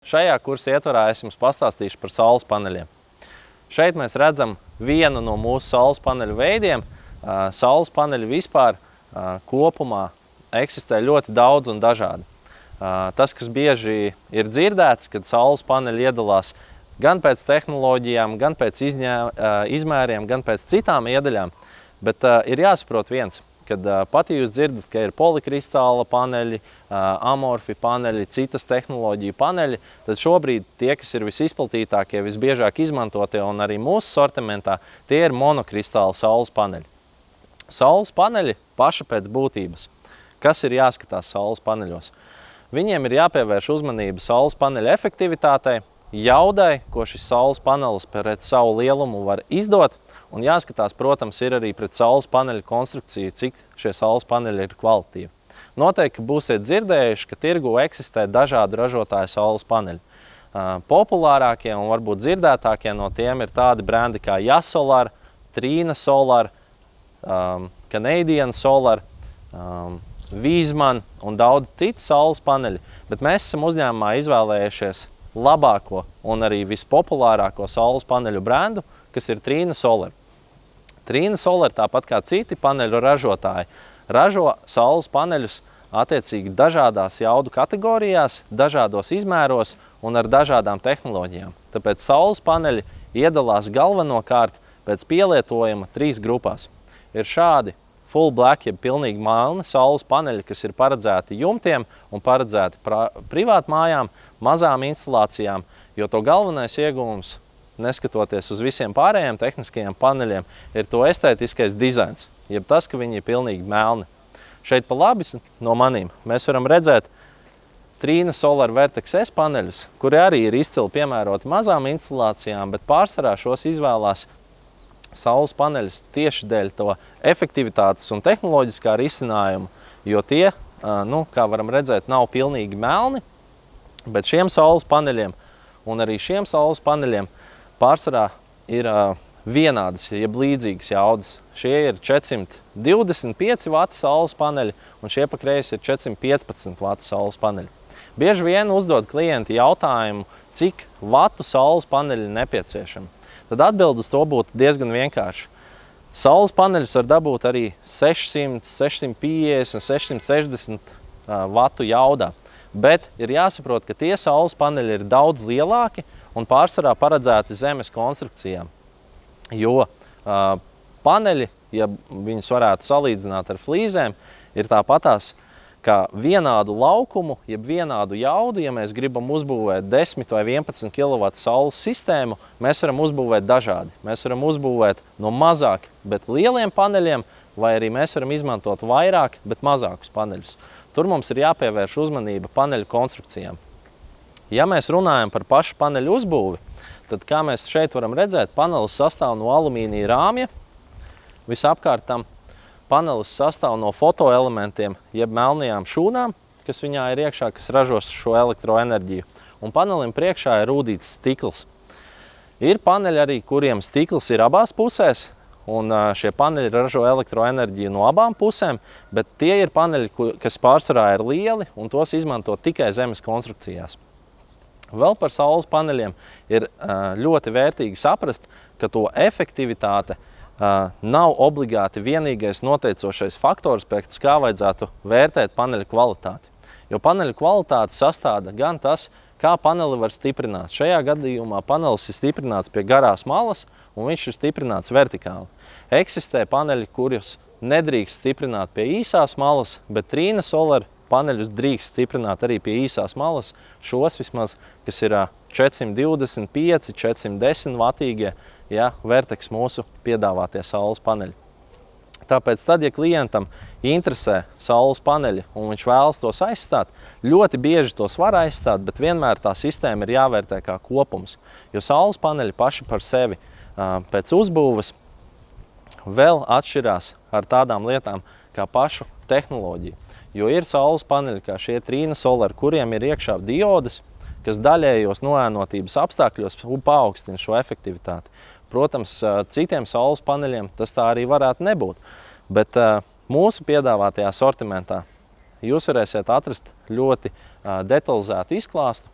Šajā kursa ietvarā es jums pastāstīšu par saules paneļiem. Šeit mēs redzam vienu no mūsu saules paneļu veidiem. Saules paneļi vispār kopumā eksistē ļoti daudz un dažādi. Tas, kas bieži ir dzirdēts, kad saules paneļi iedalās gan pēc tehnoloģijām, gan pēc izmēriem, gan pēc citām iedaļām, bet ir jāsaprot viens, kad pat ja jūs dzirdat, ka ir polikristāla paneļi, amorfi paneļi, citas tehnoloģiju paneļi, tad šobrīd tie, kas ir visizplatītākie, visbiežāk izmantotie un arī mūsu sortimentā, tie ir monokristāla saules paneļi. Saules paneļi paši pēc būtības. Kas ir jāskatās saules paneļos? Viņiem ir jāpievērš uzmanība saules paneļa efektivitātei, jaudai, ko šis saules panelis pret savu lielumu var izdot, un jāskatās, protams, ir arī pret saules paneļa konstrukciju, cik šie saules paneļi ir kvalitīvi. Noteikti būsiet dzirdējuši, ka tirgu eksistē dažādu ražotāju saules paneļi. Populārākie un varbūt dzirdētākie no tiem ir tādi brendi kā Jasolar, Trina Solar, Canadian Solar, Wiesmann un daudz citu saules paneļi, bet mēs esam uzņēmumā izvēlējušies labāko un arī vispopulārāko saules paneļu brendu, kas ir Trina Solar. Trina Solar, tāpat kā citi paneļu ražotāji, ražo saules paneļus attiecīgi dažādās jaudu kategorijās, dažādos izmēros un ar dažādām tehnoloģijām. Tāpēc saules paneļi iedalās galvenokārt pēc pielietojuma 3 grupās. Ir šādi full black, jeb pilnīgi melni saules paneļi, kas ir paredzēti jumtiem un paredzēti privātmājām, mazām instalācijām, jo to galvenais ieguvums, neskatoties uz visiem pārējiem tehniskajiem paneļiem, ir to estētiskais dizains, jeb tas, ka viņi ir pilnīgi melni. Šeit pa labi no manīm mēs varam redzēt Trina Solar Vertex S paneļus, kuri arī ir izcili piemēroti mazām instalācijām, bet pārsvarā šos izvēlās saules paneļus tieši dēļ to efektivitātes un tehnoloģiskā risinājuma, jo tie, kā varam redzēt, nav pilnīgi melni, bet šiem saules paneļiem un arī šiem saules paneļiem pārsvarā ir vienādas, jeb līdzīgas jaudas. Šie ir 425 vati saules paneļi un šie pa kreisi ir 415 vati saules paneļi. Bieži vien uzdod klienti jautājumu, cik vatu saules paneļi nepieciešami. Tad atbilde uz to būtu diezgan vienkārši. Saules paneļus var dabūt arī 600, 650, 660 vatu jaudā. Bet ir jāsaprot, ka tie saules paneļi ir daudz lielāki un pārsvarā paredzēti zemes konstrukcijām. Jo paneļi, ja viņus varētu salīdzināt ar flīzēm, ir tāpatās kā vienādu laukumu, jeb vienādu jaudu, ja mēs gribam uzbūvēt 10 vai 11 kW saules sistēmu, mēs varam uzbūvēt dažādi. Mēs varam uzbūvēt no mazāk, bet lieliem paneļiem, vai arī mēs varam izmantot vairāk, bet mazākus paneļus. Tur mums ir jāpievērš uzmanība paneļu konstrukcijām. Ja mēs runājam par pašu paneļu uzbūvi, tad, kā mēs šeit varam redzēt, panelis sastāv no alumīnija rāmja. Visapkārt tam panelis sastāv no fotoelementiem, jeb melnajām šūnām, kas viņā ir iekšā, kas ražos šo elektroenerģiju. Un panelim priekšā ir rūdīts stikls. Ir paneļi arī, kuriem stikls ir abās pusēs, un šie paneļi ražo elektroenerģiju no abām pusēm, bet tie ir paneļi, kas pārsvarā ir lieli, un tos izmanto tikai zemes konstrukcijās. Vēl par saules paneļiem ir ļoti vērtīgi saprast, ka to efektivitāte nav obligāti vienīgais noteicošais faktors, pēc kā vajadzētu vērtēt paneļu kvalitāti. Jo paneļu kvalitāti sastāda gan tas, kā paneli var stiprināt. Šajā gadījumā panelis ir stiprināts pie garās malas, un viņš ir stiprināts vertikāli. Eksistē paneļi, kurus nedrīkst stiprināt pie īsās malas, bet Trina Solar paneļus drīkst stiprināt arī pie īsās malas, šos vismaz, kas ir 425, 410 vatīgie, Vertex mūsu piedāvātie saules paneļi. Tāpēc tad, ja klientam interesē saules paneļi un viņš vēlas tos aizstāt, ļoti bieži tos var aizstāt, bet vienmēr tā sistēma ir jāvērtē kā kopums, jo saules paneļi paši par sevi pēc uzbūves vēl atšķirās ar tādām lietām kā pašu tehnoloģiju. Jo ir saules paneļi, kā šie Trina Solar, kuriem ir iekšā diodes, kas daļējos noēnotības apstākļos paaugstina šo efektivitāti. Protams, citiem saules paneļiem tas tā arī varētu nebūt, bet mūsu piedāvātajā sortimentā jūs varēsiet atrast ļoti detalizētu izklāstu,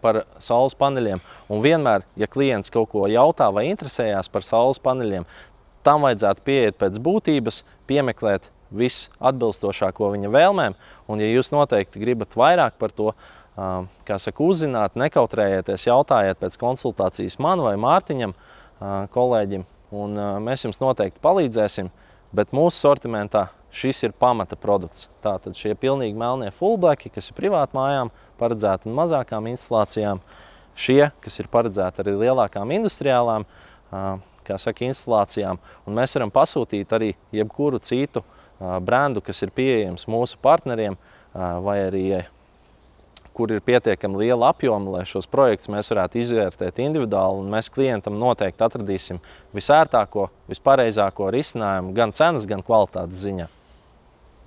par saules paneļiem. Un vienmēr, ja klients kaut ko jautā vai interesējās par saules paneļiem, tam vajadzētu pieiet pēc būtības, piemeklēt visatbilstošāko viņa vēlmēm. Un ja jūs noteikti gribat vairāk par to, kā saka, uzzināt, nekautrējieties, jautājiet pēc konsultācijas man vai Mārtiņam, kolēģim, un mēs jums noteikti palīdzēsim, bet mūsu sortimentā šis ir pamata produkts. Tātad šie pilnīgi melnie fullblacki, kas ir privātu mājām paredzēti un mazākām instalācijām, šie, kas ir paredzēti arī lielākām industriālām, kā saka, instalācijām, un mēs varam pasūtīt arī jebkuru citu brendu, kas ir pieejams mūsu partneriem, vai arī, kur ir pietiekami liela apjoma, lai šos projektus mēs varētu izvērtēt individuāli, un mēs klientam noteikti atradīsim visērtāko, vispareizāko risinājumu gan cenas, gan kvalitātes ziņā.